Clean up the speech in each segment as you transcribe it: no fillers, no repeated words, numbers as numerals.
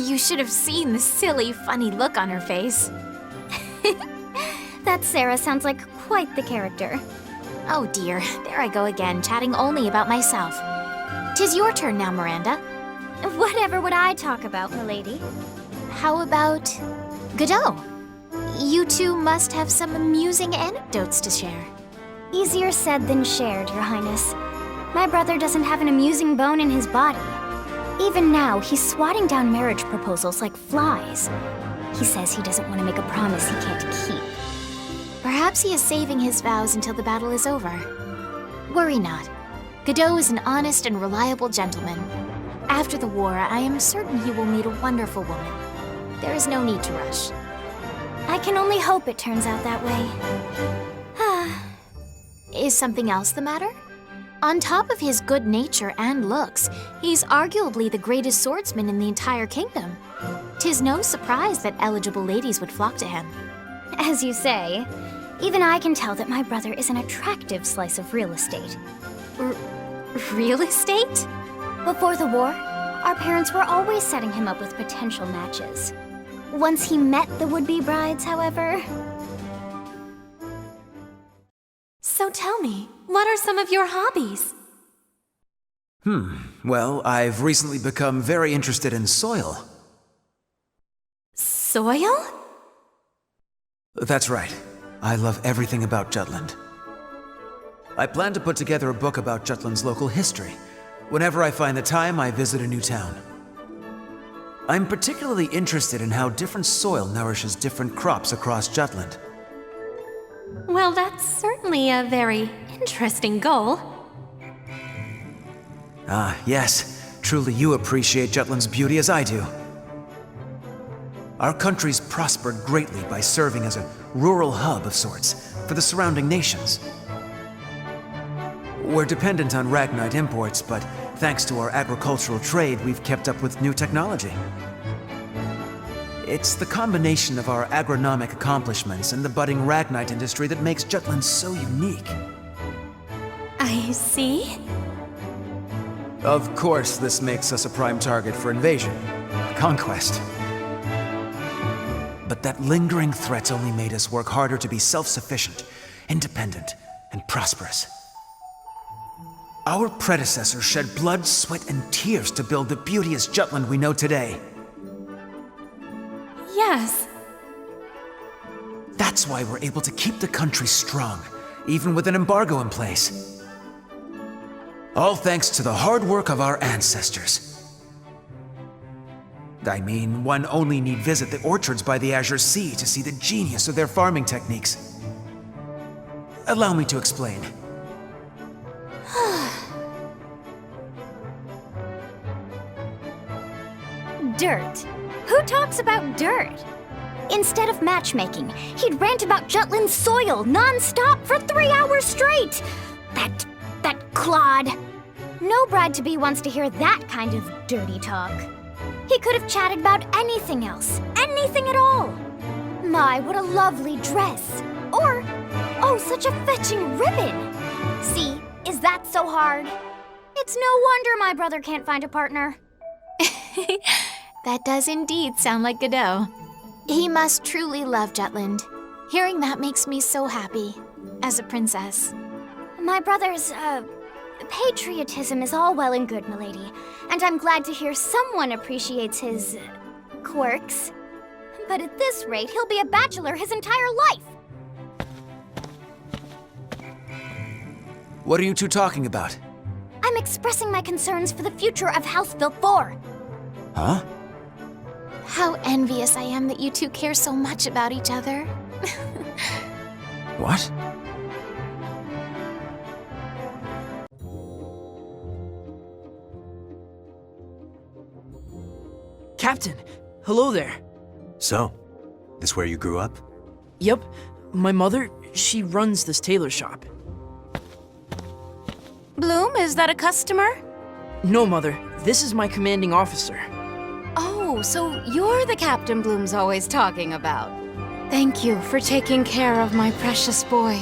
You should have seen the silly, funny look on her face. That Sarah sounds like quite the character. Oh dear, there I go again, chatting only about myself. 'Tis your turn now, Miranda. Whatever would I talk about, Milady? How about Godot? You two must have some amusing anecdotes to share. Easier said than shared, Your Highness. My brother doesn't have an amusing bone in his body. Even now, he's swatting down marriage proposals like flies. He says he doesn't want to make a promise he can't keep. Perhaps he is saving his vows until the battle is over. Worry not. Godot is an honest and reliable gentleman. After the war, I am certain he will meet a wonderful woman. There is no need to rush. I can only hope it turns out that way. Is something else the matter? On top of his good nature and looks, he's arguably the greatest swordsman in the entire kingdom. 'Tis no surprise that eligible ladies would flock to him. As you say, even I can tell that my brother is an attractive slice of real estate. Real estate? Before the war, our parents were always setting him up with potential matches. Once he met the would-be brides, however... So tell me, what are some of your hobbies? Well, I've recently become very interested in soil. Soil? That's right. I love everything about Jutland. I plan to put together a book about Jutland's local history. Whenever I find the time, I visit a new town. I'm particularly interested in how different soil nourishes different crops across Jutland. Well, that's certainly a very interesting goal. Ah, yes. Truly you appreciate Jutland's beauty as I do. Our country's prospered greatly by serving as a rural hub of sorts for the surrounding nations. We're dependent on Ragnite imports, but thanks to our agricultural trade, we've kept up with new technology. It's the combination of our agronomic accomplishments and the budding Ragnite industry that makes Jutland so unique. I see. Of course, this makes us a prime target for invasion, conquest. But that lingering threat only made us work harder to be self-sufficient, independent, and prosperous. Our predecessors shed blood, sweat, and tears to build the beauteous Jutland we know today. Yes. That's why we're able to keep the country strong, even with an embargo in place. All thanks to the hard work of our ancestors. I mean, one only need visit the orchards by the Azure Sea to see the genius of their farming techniques. Allow me to explain. Dirt. Who talks about dirt? Instead of matchmaking, he'd rant about Jutland's soil non-stop for 3 hours straight. That clod. No bride-to-be wants to hear that kind of dirty talk. He could have chatted about anything else, anything at all. My, what a lovely dress. Or, oh, such a fetching ribbon. See, is that so hard? It's no wonder my brother can't find a partner. That does indeed sound like Godot. He must truly love Jutland. Hearing that makes me so happy, as a princess. My brother's, patriotism is all well and good, Milady, and I'm glad to hear someone appreciates his quirks. But at this rate, he'll be a bachelor his entire life. What are you two talking about? I'm expressing my concerns for the future of House Villefort. Huh? How envious I am that you two care so much about each other. What? Captain, hello there. So, this where you grew up? Yep, my mother, she runs this tailor shop. Bloom, is that a customer? No, Mother, this is my commanding officer. Oh, so you're the Captain Bloom's always talking about. Thank you for taking care of my precious boy.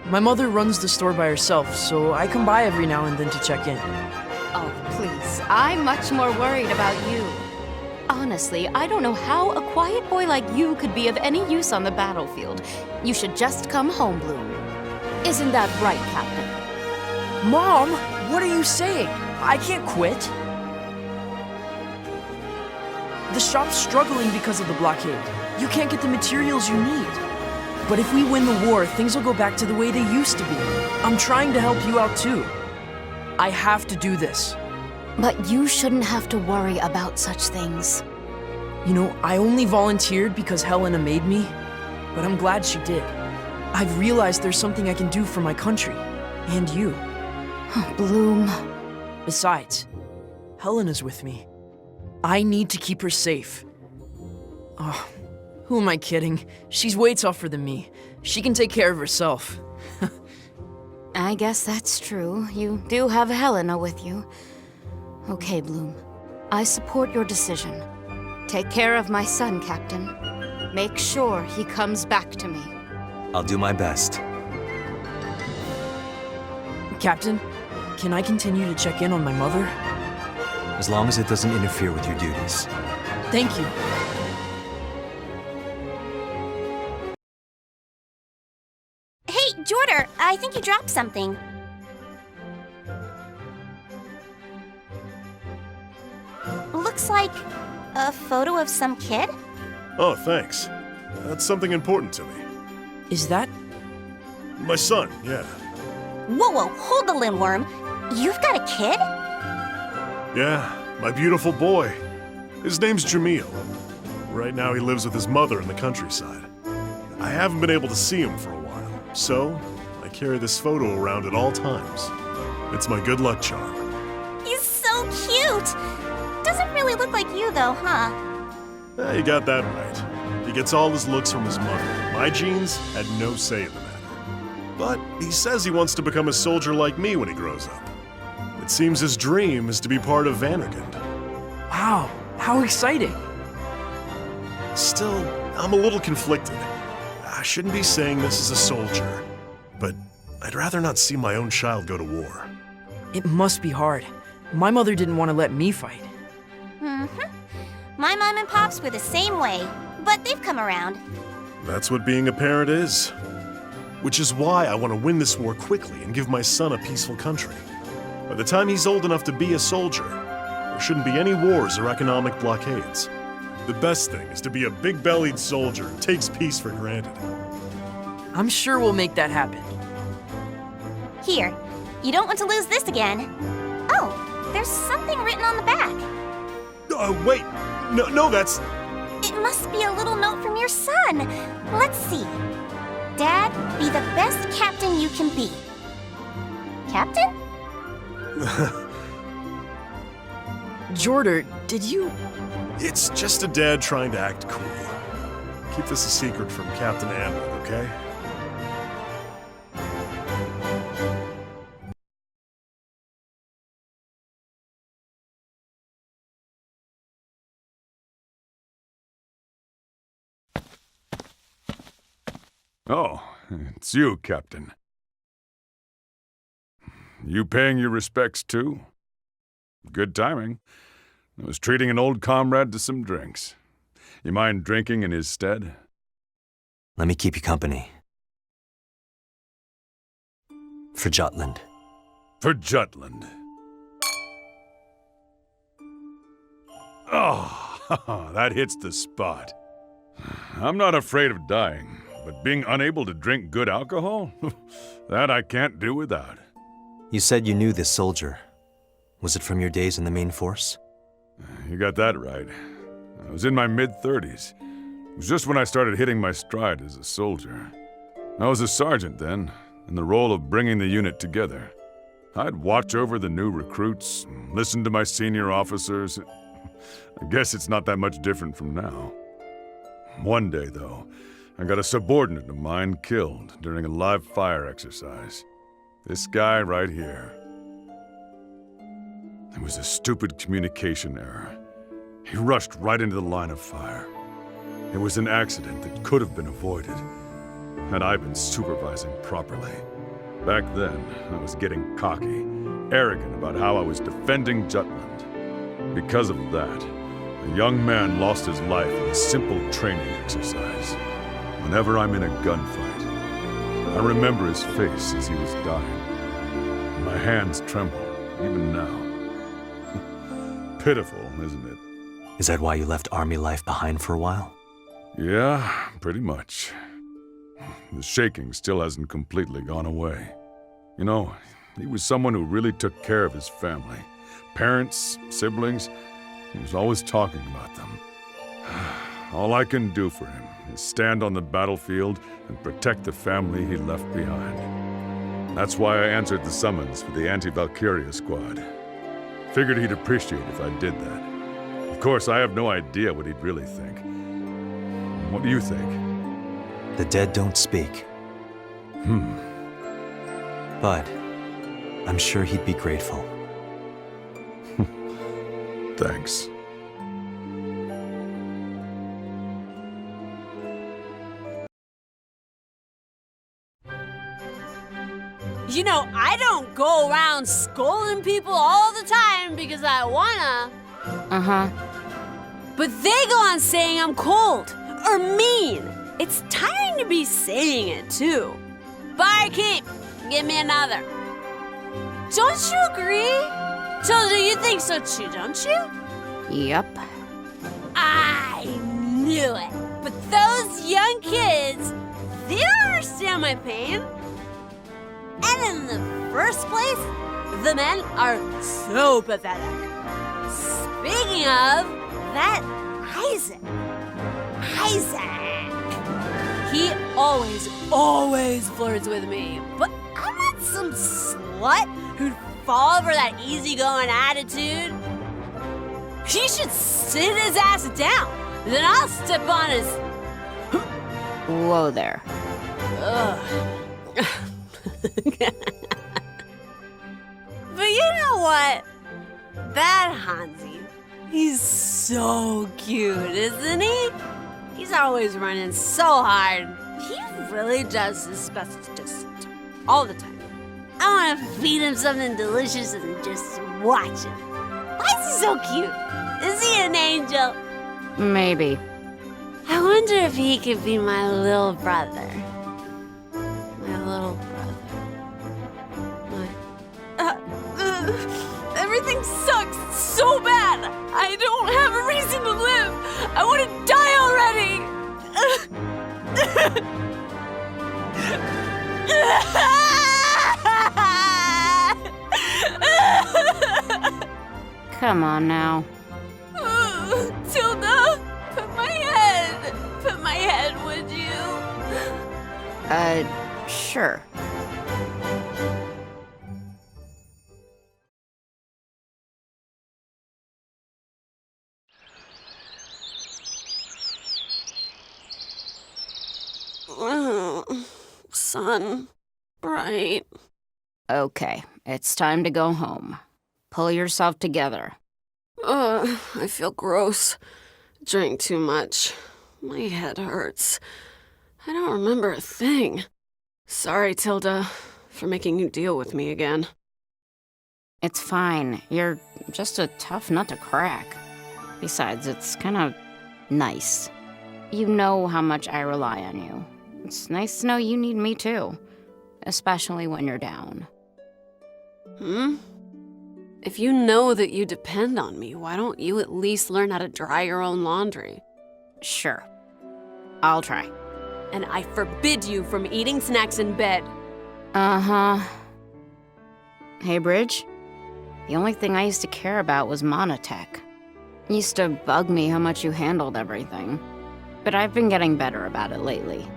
My mother runs the store by herself, so I come by every now and then to check in. Oh, please, I'm much more worried about you. honestly, I don't know how a quiet boy like you could be of any use on the battlefield. You should just come home, Bloom. Isn't that right, Captain? Mom, what are you saying? I can't quit. The shop's struggling because of the blockade. You can't get the materials you need. But if we win the war, things will go back to the way they used to be. I'm trying to help you out too. I have to do this. But you shouldn't have to worry about such things. You know, I only volunteered because Helena made me, but I'm glad she did. I've realized there's something I can do for my country. And you. Bloom. Besides, Helena's with me. I need to keep her safe. Oh, who am I kidding? She's way tougher than me. She can take care of herself. I guess that's true. You do have Helena with you. Okay, Bloom. I support your decision. Take care of my son, Captain. Make sure he comes back to me. I'll do my best. Captain, can I continue to check in on my mother? As long as it doesn't interfere with your duties. Thank you. Hey, Jordan, I think you dropped something. Looks like a photo of some kid? Oh, thanks. That's something important to me. Is that? My son, yeah. Whoa, hold the lindworm. You've got a kid? Yeah, my beautiful boy. His name's Jamil. Right now he lives with his mother in the countryside. I haven't been able to see him for a while, so I carry this photo around at all times. It's my good luck charm. He's so cute! Doesn't really look like you though, huh? You got that right. He gets all his looks from his mother. My genes had no say in the matter. But he says he wants to become a soldier like me when he grows up. It seems his dream is to be part of Vanagrand. Wow, how exciting. Still, I'm a little conflicted. I shouldn't be saying this as a soldier, but I'd rather not see my own child go to war. It must be hard. My mother didn't want to let me fight. My mom and pops were the same way, but they've come around. That's what being a parent is. Which is why I want to win this war quickly and give my son a peaceful country. By the time he's old enough to be a soldier, there shouldn't be any wars or economic blockades. The best thing is to be a big-bellied soldier who takes peace for granted. I'm sure we'll make that happen. Here, you don't want to lose this again. Oh, there's something written on the back. Wait! No, that's... It must be a little note from your son. Let's see. Dad, be the best captain you can be. Captain? Jordan, did you... It's just a dad trying to act cool. Keep this a secret from Captain Anlin, okay? Oh, it's you, Captain. You paying your respects, too? Good timing. I was treating an old comrade to some drinks. You mind drinking in his stead? Let me keep you company. For Jutland. For Jutland. Oh, that hits the spot. I'm not afraid of dying, but being unable to drink good alcohol? That I can't do without. You said you knew this soldier. Was it from your days in the main force? You got that right. I was in my mid-30s. It was just when I started hitting my stride as a soldier. I was a sergeant then, in the role of bringing the unit together. I'd watch over the new recruits, listen to my senior officers. I guess it's not that much different from now. One day, though, I got a subordinate of mine killed during a live fire exercise. This guy right here. It was a stupid communication error. He rushed right into the line of fire. It was an accident that could have been avoided, had I been supervising properly. Back then, I was getting cocky, arrogant about how I was defending Jutland. Because of that, A young man lost his life in a simple training exercise. Whenever I'm in a gunfight, I remember his face as he was dying. My hands tremble, even now. Pitiful, isn't it? Is that why you left army life behind for a while? Yeah, pretty much. The shaking still hasn't completely gone away. You know, he was someone who really took care of his family. Parents, siblings, he was always talking about them. All I can do for him is stand on the battlefield and protect the family he left behind. That's why I answered the summons for the anti-Valkyria squad. Figured he'd appreciate if I did that. Of course, I have no idea what he'd really think. What do you think? The dead don't speak. But I'm sure he'd be grateful. Thanks. You know, I don't go around scolding people all the time because I wanna. Uh-huh. But they go on saying I'm cold or mean. It's tiring to be saying it, too. Barkeep, give me another. Don't you agree? Tilda, you think so too, don't you? Yep. I knew it. But those young kids, they don't understand my pain. And in the first place, the men are so pathetic. Speaking of, that Isaac. He always flirts with me. But I'm not some slut who'd fall for that easygoing attitude. He should sit his ass down. Then I'll step on his... Whoa there. Ugh. But you know what? That Hansi, he's so cute, isn't he? He's always running so hard. He really does his best just all the time. I want to feed him something delicious and just watch him. Why is he so cute? Is he an angel? Maybe. I wonder if he could be my little brother. My little brother. Everything sucks so bad. I don't have a reason to live. I want to die already. Come on now. Tilda, pet my head, would you? Sure. Sun, bright. Okay, it's time to go home. Pull yourself together. I feel gross. Drank too much. My head hurts. I don't remember a thing. Sorry, Tilda, for making you deal with me again. It's fine. You're just a tough nut to crack. Besides, it's kind of nice. You know how much I rely on you. It's nice to know you need me too. Especially when you're down. If you know that you depend on me, why don't you at least learn how to dry your own laundry? Sure. I'll try. And I forbid you from eating snacks in bed. Uh-huh. Hey, Bridge. The only thing I used to care about was Monotech. It used to bug me how much you handled everything. But I've been getting better about it lately.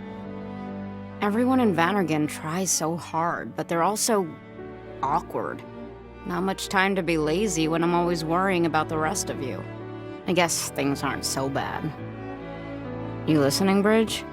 Everyone in Vanagrand tries so hard, but they're all so awkward. Not much time to be lazy when I'm always worrying about the rest of you. I guess things aren't so bad. You listening, Bridge?